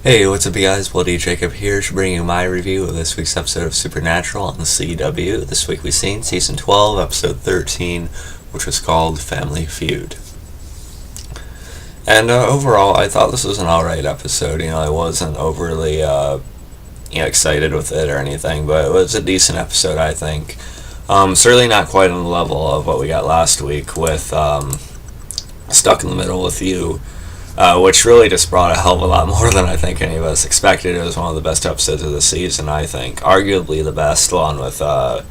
Hey, what's up, you guys? Bloody Jacob here to bring you my review of this week's episode of Supernatural on the CW. This week we've seen Season 12, Episode 13, which was called Family Feud. And overall, I thought this was an alright episode. I wasn't overly excited with it or anything, but it was a decent episode, I think. Certainly not quite on the level of what we got last week with Stuck in the Middle with You. Which really just brought a hell of a lot more than I think any of us expected. It was one of the best episodes of the season, I think. Arguably the best, along with my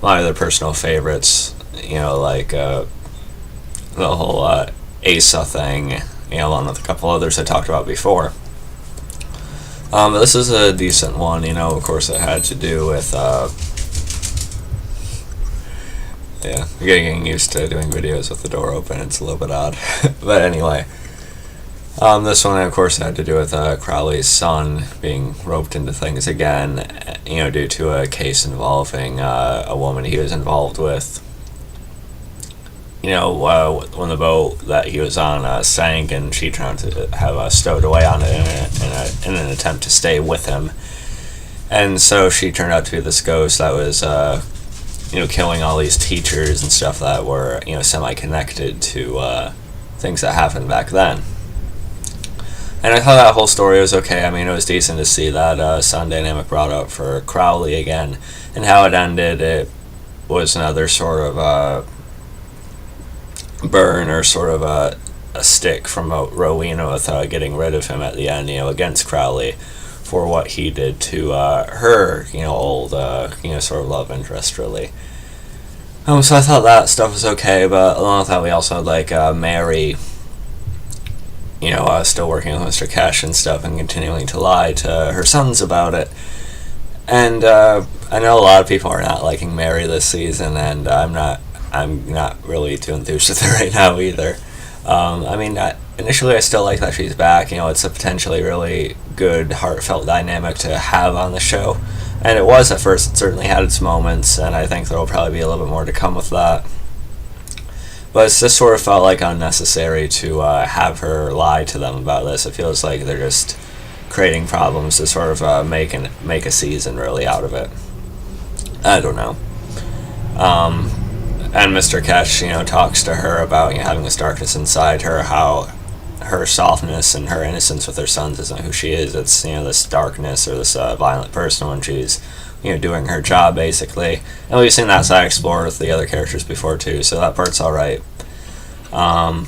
other personal favorites, like the whole Asa thing, along with a couple others I talked about before. But this is a decent one, of course it had to do with, getting used to doing videos with the door open. It's a little bit odd. But anyway. This one, of course, had to do with Crowley's son being roped into things again, due to a case involving a woman he was involved with. When the boat that he was on sank, and she tried to have stowed away on it in an attempt to stay with him. And so she turned out to be this ghost that was, killing all these teachers and stuff that were, semi-connected to things that happened back then. And I thought that whole story was okay. I mean, it was decent to see that son dynamic brought up for Crowley again. And how it ended, it was another sort of burn or sort of a stick from Rowena with getting rid of him at the end, against Crowley for what he did to her, old, sort of love interest, really. So I thought that stuff was okay, but along with that we also had, Mary, still working with Mr. Cash and stuff and continuing to lie to her sons about it. And I know a lot of people are not liking Mary this season, and I'm not really too enthused with her right now either. Initially I still like that she's back. It's a potentially really good, heartfelt dynamic to have on the show. And it was at first. It certainly had its moments, and I think there will probably be a little bit more to come with that. But it's just sort of felt like unnecessary to have her lie to them about this. It feels like they're just creating problems to sort of make a season really out of it. I don't know. And Mr. Ketch, talks to her about having this darkness inside her, how her softness and her innocence with her sons isn't who she is. It's this darkness or this violent person when she's doing her job, basically. And we've seen that side explored with the other characters before, too, so that part's alright. A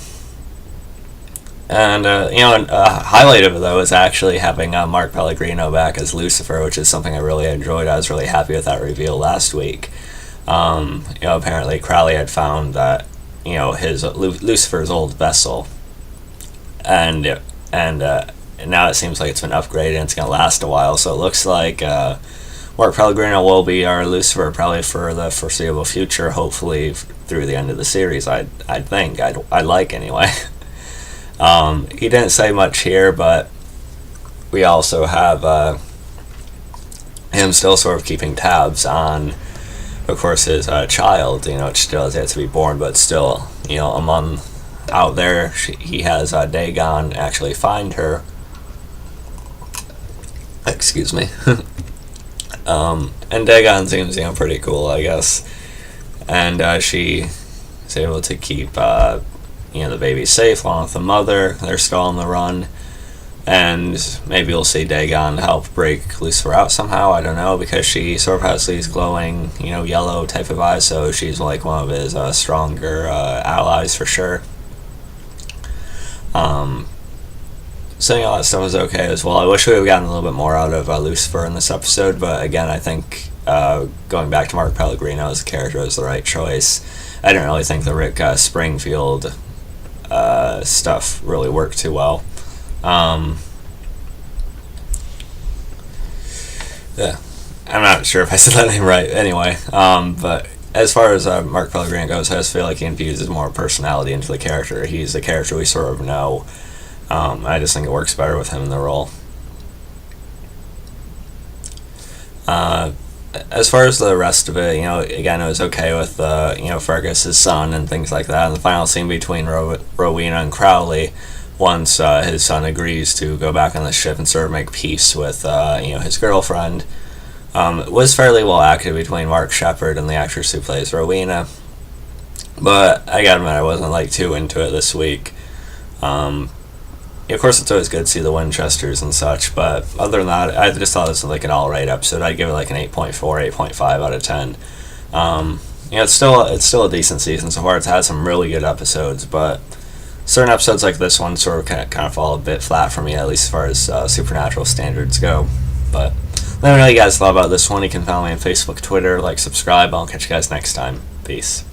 highlight of it, though, is actually having Mark Pellegrino back as Lucifer, which is something I really enjoyed. I was really happy with that reveal last week. Apparently Crowley had found that, his Lucifer's old vessel, and now it seems like it's been upgraded and it's going to last a while, so it looks like Mark Pellegrino will be our Lucifer probably for the foreseeable future, hopefully through the end of the series, I'd think. I'd like, anyway. He didn't say much here, but we also have him still sort of keeping tabs on, of course, his child, which still has yet to be born, but still, a month out there, he has Dagon actually find her. Excuse me. And Dagon seems, pretty cool, I guess. And she is able to keep, the baby safe along with the mother. They're still on the run. And maybe we'll see Dagon help break Lucifer out somehow, I don't know, because she sort of has these glowing, yellow type of eyes, so she's like one of his stronger allies for sure. Saying all that stuff was okay as well. I wish we would have gotten a little bit more out of Lucifer in this episode, but again, I think going back to Mark Pellegrino as a character was the right choice. I didn't really think the Rick Springfield stuff really worked too well. Yeah, I'm not sure if I said that name right. Anyway, but as far as Mark Pellegrino goes, I just feel like he infuses more personality into the character. He's the character we sort of know. I just think it works better with him in the role. As far as the rest of it, again, it was okay with, Fergus, his son, and things like that. And the final scene between Rowena and Crowley once his son agrees to go back on the ship and sort of make peace with his girlfriend. It was fairly well acted between Mark Sheppard and the actress who plays Rowena, but I gotta admit I wasn't like too into it this week. Of course, it's always good to see the Winchesters and such, but other than that, I just thought this was like an alright episode. I'd give it like an 8.4, 8.5 out of 10. It's still a decent season so far. It's had some really good episodes, but certain episodes like this one sort of kind of fall a bit flat for me, at least as far as supernatural standards go. But let me know what you guys thought about this one. You can follow me on Facebook, Twitter, subscribe. I'll catch you guys next time. Peace.